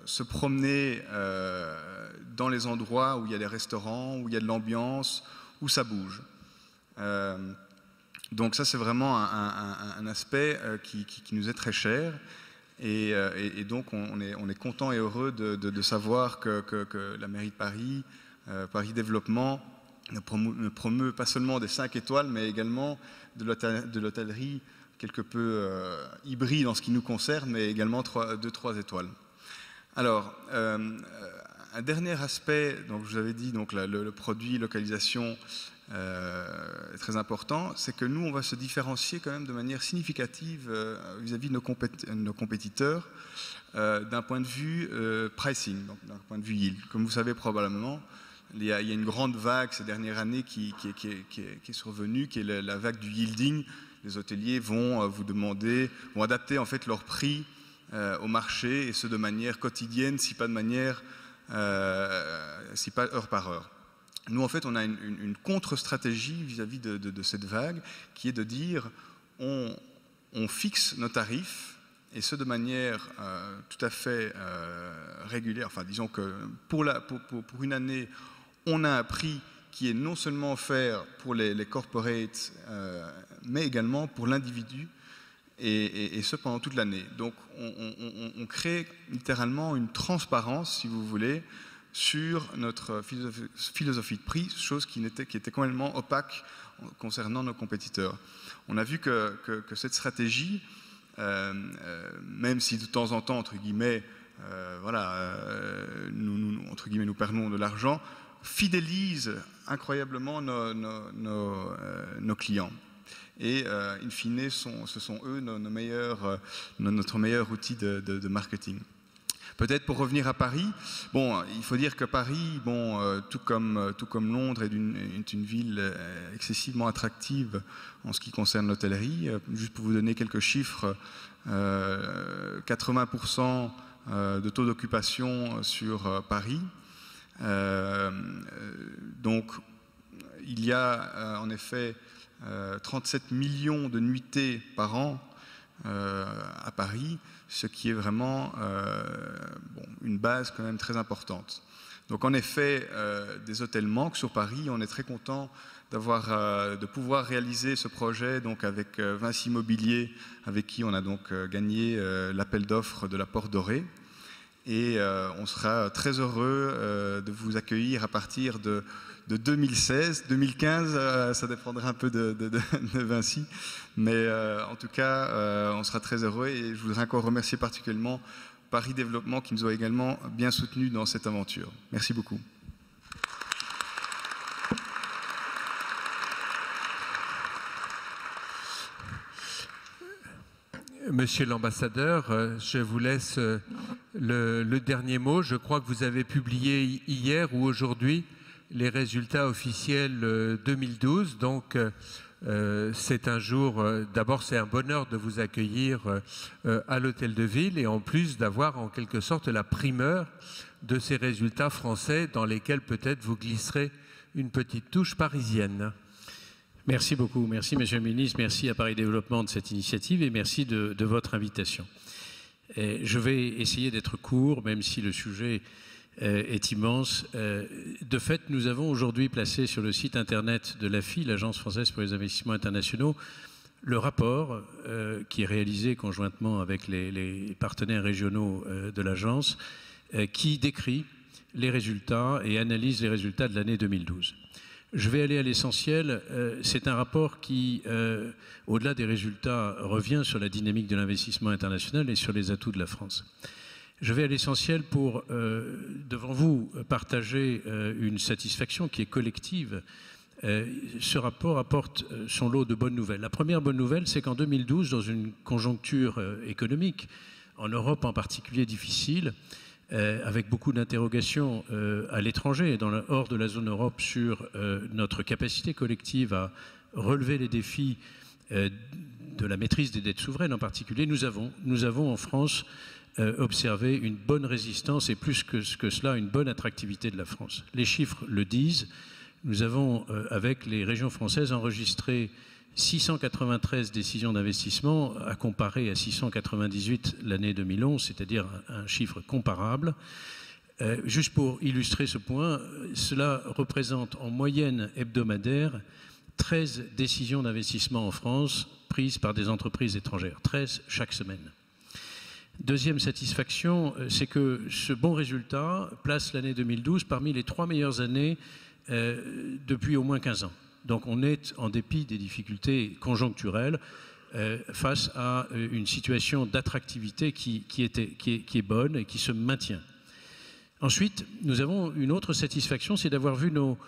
se promener dans les endroits où il y a des restaurants, où il y a de l'ambiance, où ça bouge. Donc ça, c'est vraiment un aspect qui nous est très cher. Et donc, on est content et heureux de savoir que la mairie de Paris, Paris Développement, ne promeut pas seulement des 5 étoiles, mais également de l'hôtellerie quelque peu hybride en ce qui nous concerne, mais également 2-3 étoiles. Alors, un dernier aspect, donc je vous avais dit, donc le produit, localisation, est très important, c'est que nous, on va se différencier quand même de manière significative vis-à-vis de nos compétiteurs d'un point de vue pricing, donc d'un point de vue yield. Comme vous savez probablement, il y a une grande vague ces dernières années qui est survenue, qui est la vague du yielding. Les hôteliers vont vont adapter en fait leur prix au marché, et ce de manière quotidienne, si pas heure par heure. Nous, en fait, on a une contre-stratégie vis-à-vis de cette vague, qui est de dire on fixe nos tarifs, et ce de manière tout à fait régulière. Enfin, disons que pour une année, on a un prix qui est non seulement offert pour les corporates, mais également pour l'individu, et ce pendant toute l'année. Donc, on crée littéralement une transparence, si vous voulez, sur notre philosophie de prix, chose qui était complètement opaque concernant nos compétiteurs. On a vu que cette stratégie, même si de temps en temps, entre guillemets, nous perdons de l'argent, fidélise incroyablement nos clients. Et in fine, ce sont eux notre meilleur outil de marketing. Peut-être pour revenir à Paris, bon, il faut dire que Paris, tout comme Londres, est une ville excessivement attractive en ce qui concerne l'hôtellerie. Juste pour vous donner quelques chiffres, 80% de taux d'occupation sur Paris. Donc, il y a en effet 37 millions de nuitées par an à Paris, ce qui est vraiment une base quand même très importante. Donc en effet, des hôtels manquent sur Paris. On est très content de pouvoir réaliser ce projet donc avec Vinci Immobilier, avec qui on a donc gagné l'appel d'offres de la Porte Dorée. Et on sera très heureux de vous accueillir à partir de 2016. 2015, ça dépendra un peu de Vinci. Mais en tout cas, on sera très heureux, et je voudrais encore remercier particulièrement Paris Développement qui nous a également bien soutenus dans cette aventure. Merci beaucoup. Monsieur l'ambassadeur, je vous laisse le dernier mot. Je crois que vous avez publié hier ou aujourd'hui les résultats officiels 2012. Donc, c'est un jour, d'abord c'est un bonheur de vous accueillir à l'Hôtel de Ville, et en plus d'avoir en quelque sorte la primeur de ces résultats français dans lesquels peut-être vous glisserez une petite touche parisienne. Merci beaucoup. Merci, Monsieur le Ministre. Merci à Paris Développement de cette initiative, et merci de votre invitation. Je vais essayer d'être court, même si le sujet est immense. De fait, nous avons aujourd'hui placé sur le site internet de l'AFI, l'Agence française pour les investissements internationaux, le rapport qui est réalisé conjointement avec les partenaires régionaux de l'agence, qui décrit les résultats et analyse les résultats de l'année 2012. Je vais aller à l'essentiel. C'est un rapport qui, au-delà des résultats, revient sur la dynamique de l'investissement international et sur les atouts de la France. Je vais à l'essentiel pour, devant vous, partager une satisfaction qui est collective. Ce rapport apporte son lot de bonnes nouvelles. La première bonne nouvelle, c'est qu'en 2012, dans une conjoncture économique, en Europe en particulier difficile, avec beaucoup d'interrogations à l'étranger et hors de la zone Europe sur notre capacité collective à relever les défis de la maîtrise des dettes souveraines en particulier, nous avons en France observé une bonne résistance et plus que cela, une bonne attractivité de la France. Les chiffres le disent. Nous avons, avec les régions françaises, enregistré 693 décisions d'investissement à comparer à 698 l'année 2011, c'est-à-dire un chiffre comparable. Juste pour illustrer ce point, cela représente en moyenne hebdomadaire 13 décisions d'investissement en France prises par des entreprises étrangères, 13 chaque semaine. Deuxième satisfaction, c'est que ce bon résultat place l'année 2012 parmi les 3 meilleures années depuis au moins 15 ans. Donc on est, en dépit des difficultés conjoncturelles, face à une situation d'attractivité qui est bonne et qui se maintient. Ensuite, nous avons une autre satisfaction, c'est d'avoir vu nos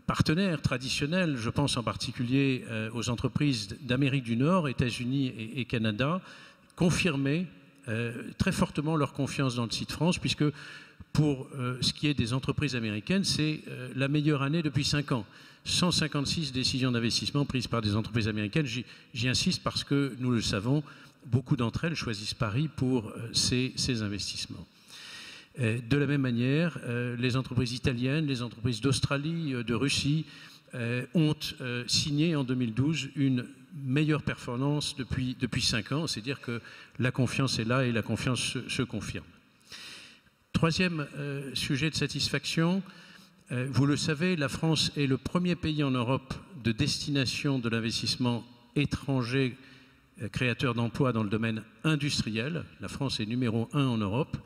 partenaires traditionnels, je pense en particulier aux entreprises d'Amérique du Nord, États-Unis et Canada, confirmer très fortement leur confiance dans le site France, puisque pour ce qui est des entreprises américaines, c'est la meilleure année depuis 5 ans. 156 décisions d'investissement prises par des entreprises américaines. J'y insiste parce que, nous le savons, beaucoup d'entre elles choisissent Paris pour ces investissements. De la même manière, les entreprises italiennes, les entreprises d'Australie, de Russie ont signé en 2012 une meilleure performance depuis 5 ans. C'est dire que la confiance est là et la confiance se confirme. Troisième sujet de satisfaction, vous le savez, la France est le premier pays en Europe de destination de l'investissement étranger créateur d'emplois dans le domaine industriel. La France est numéro 1 en Europe.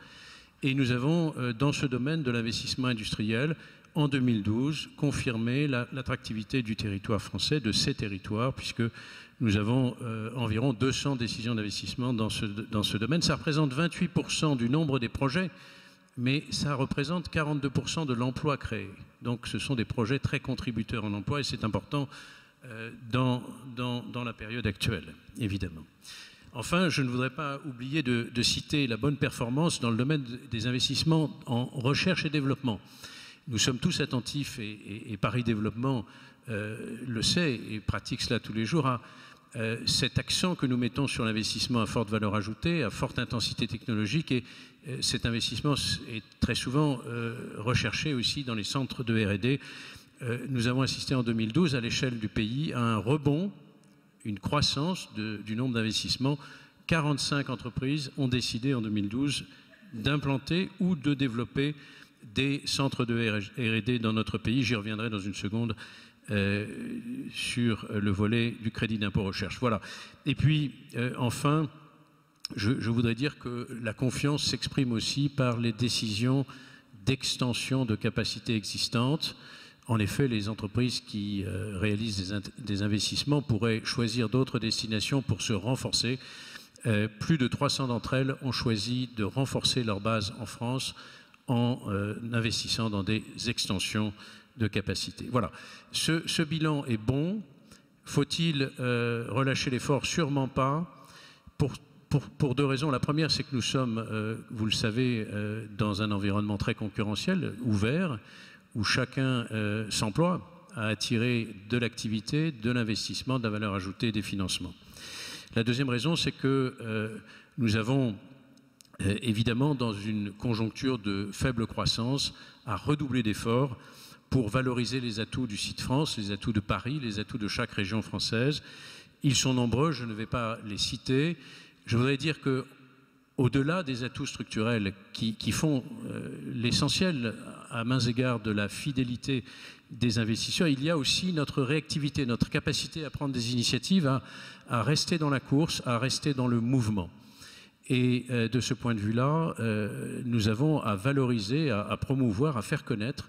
Et nous avons, dans ce domaine de l'investissement industriel, en 2012, confirmé l'attractivité du territoire français, de ces territoires, puisque nous avons environ 200 décisions d'investissement dans ce domaine. Ça représente 28% du nombre des projets, mais ça représente 42% de l'emploi créé. Donc ce sont des projets très contributeurs en emploi et c'est important dans la période actuelle, évidemment. Enfin, je ne voudrais pas oublier de citer la bonne performance dans le domaine des investissements en recherche et développement. Nous sommes tous attentifs, et Paris Développement le sait et pratique cela tous les jours, à cet accent que nous mettons sur l'investissement à forte valeur ajoutée, à forte intensité technologique, et cet investissement est très souvent recherché aussi dans les centres de R&D. Nous avons assisté en 2012 à l'échelle du pays à un rebond, une croissance du nombre d'investissements. 45 entreprises ont décidé en 2012 d'implanter ou de développer des centres de R&D dans notre pays. J'y reviendrai dans une seconde sur le volet du crédit d'impôt recherche. Voilà. Et puis, enfin, je voudrais dire que la confiance s'exprime aussi par les décisions d'extension de capacités existantes. En effet, les entreprises qui réalisent des investissements pourraient choisir d'autres destinations pour se renforcer. Plus de 300 d'entre elles ont choisi de renforcer leur base en France en investissant dans des extensions de capacités. Voilà. Ce bilan est bon. Faut-il relâcher l'effort? Sûrement pas. Pour 2 raisons. La première, c'est que nous sommes, vous le savez, dans un environnement très concurrentiel, ouvert, où chacun s'emploie à attirer de l'activité, de l'investissement, de la valeur ajoutée et des financements. La deuxième raison, c'est que nous avons évidemment, dans une conjoncture de faible croissance, à redoubler d'efforts pour valoriser les atouts du site France, les atouts de Paris, les atouts de chaque région française. Ils sont nombreux, je ne vais pas les citer. Je voudrais dire que, au-delà des atouts structurels qui font l'essentiel à mains égards de la fidélité des investisseurs, il y a aussi notre réactivité, notre capacité à prendre des initiatives, à rester dans la course, à rester dans le mouvement. Et de ce point de vue-là, nous avons à valoriser, à promouvoir, à faire connaître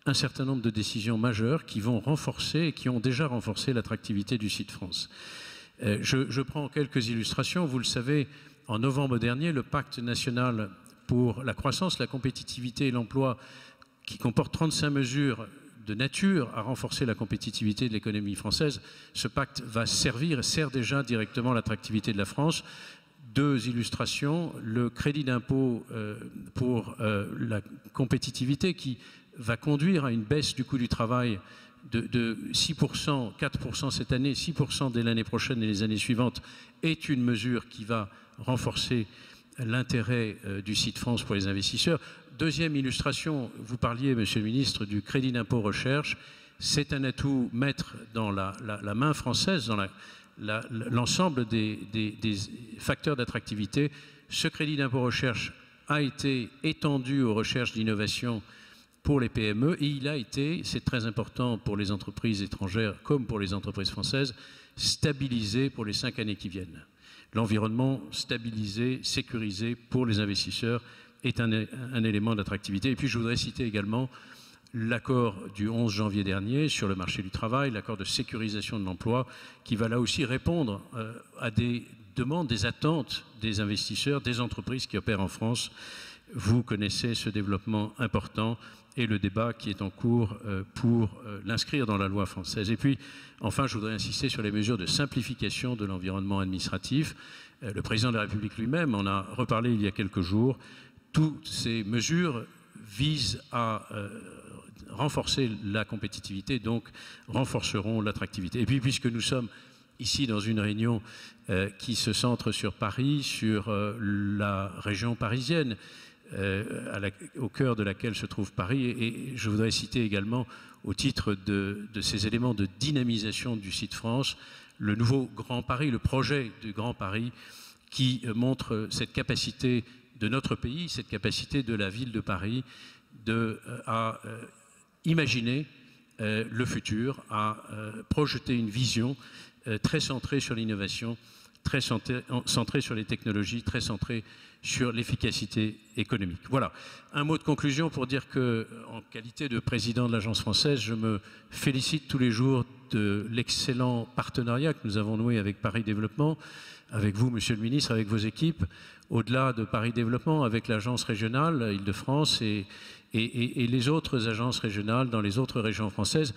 un certain nombre de décisions majeures qui vont renforcer et qui ont déjà renforcé l'attractivité du site France. Je prends quelques illustrations. Vous le savez, en novembre dernier, le pacte national pour la croissance, la compétitivité et l'emploi, qui comporte 35 mesures de nature à renforcer la compétitivité de l'économie française, ce pacte va servir et sert déjà directement l'attractivité de la France. 2 illustrations. Le crédit d'impôt pour la compétitivité qui va conduire à une baisse du coût du travail de 6%, 4% cette année, 6% dès l'année prochaine et les années suivantes, est une mesure qui va renforcer l'intérêt du site France pour les investisseurs. Deuxième illustration, vous parliez, Monsieur le Ministre, du crédit d'impôt recherche. C'est un atout maître dans la main française, dans l'ensemble des facteurs d'attractivité. Ce crédit d'impôt recherche a été étendu aux recherches d'innovation pour les PME et il a été, c'est très important pour les entreprises étrangères comme pour les entreprises françaises, stabilisé pour les 5 années qui viennent. L'environnement stabilisé, sécurisé pour les investisseurs est un élément d'attractivité. Et puis je voudrais citer également l'accord du 11 janvier dernier sur le marché du travail, l'accord de sécurisation de l'emploi, qui va là aussi répondre à des demandes, des attentes des investisseurs, des entreprises qui opèrent en France. Vous connaissez ce développement important et le débat qui est en cours pour l'inscrire dans la loi française. Et puis, enfin, je voudrais insister sur les mesures de simplification de l'environnement administratif. Le président de la République lui-même en a reparlé il y a quelques jours. Toutes ces mesures visent à renforcer la compétitivité, donc renforceront l'attractivité. Et puis, puisque nous sommes ici dans une réunion qui se centre sur Paris, sur la région parisienne, au cœur de laquelle se trouve Paris, et je voudrais citer également, au titre de ces éléments de dynamisation du site France, le nouveau Grand Paris, le projet du Grand Paris, qui montre cette capacité de notre pays, cette capacité de la ville de Paris à imaginer le futur, à projeter une vision très centrée sur l'innovation, très centrée sur les technologies, très centrée sur l'efficacité économique. Voilà, un mot de conclusion pour dire que, en qualité de président de l'Agence française, je me félicite tous les jours de l'excellent partenariat que nous avons noué avec Paris Développement, avec vous, Monsieur le Ministre, avec vos équipes, au-delà de Paris Développement, avec l'Agence régionale Île-de-France et les autres agences régionales dans les autres régions françaises,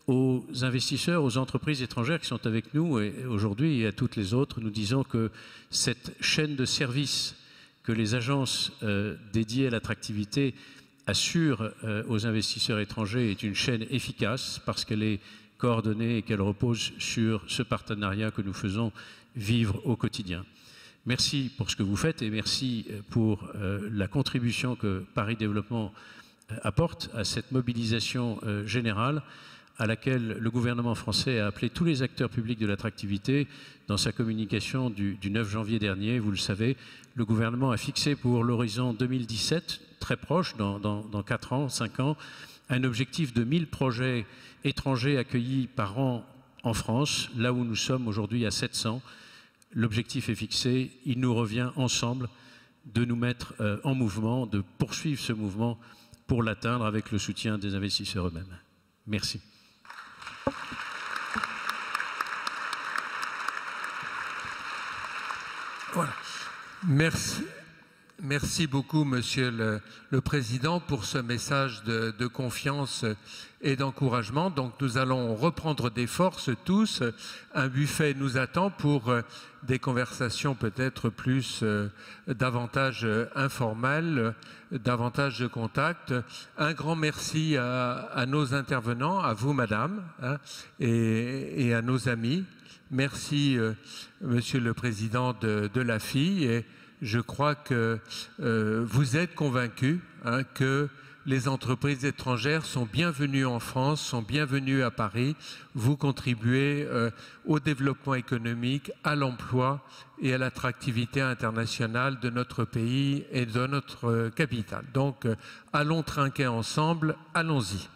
aux investisseurs, aux entreprises étrangères qui sont avec nous aujourd'hui et à toutes les autres. Nous disons que cette chaîne de services que les agences dédiées à l'attractivité assurent aux investisseurs étrangers est une chaîne efficace parce qu'elle est coordonnée et qu'elle repose sur ce partenariat que nous faisons vivre au quotidien. Merci pour ce que vous faites et merci pour la contribution que Paris Développement apporte à cette mobilisation générale à laquelle le gouvernement français a appelé tous les acteurs publics de l'attractivité dans sa communication du 9 janvier dernier. Vous le savez, le gouvernement a fixé pour l'horizon 2017, très proche, dans 4 ans, 5 ans, un objectif de 1000 projets étrangers accueillis par an en France, là où nous sommes aujourd'hui à 700. L'objectif est fixé, il nous revient ensemble de nous mettre en mouvement, de poursuivre ce mouvement pour l'atteindre avec le soutien des investisseurs eux-mêmes. Merci. Voilà. Merci beaucoup, Monsieur le Président, pour ce message de confiance et d'encouragement. Donc nous allons reprendre des forces tous. Un buffet nous attend pour des conversations peut-être davantage informelles, davantage de contacts. Un grand merci à nos intervenants, à vous, Madame, et à nos amis. Merci, Monsieur le Président de l'AFI. Et je crois que vous êtes convaincus que les entreprises étrangères sont bienvenues en France, sont bienvenues à Paris. Vous contribuez au développement économique, à l'emploi et à l'attractivité internationale de notre pays et de notre capitale. Donc, allons trinquer ensemble, allons-y.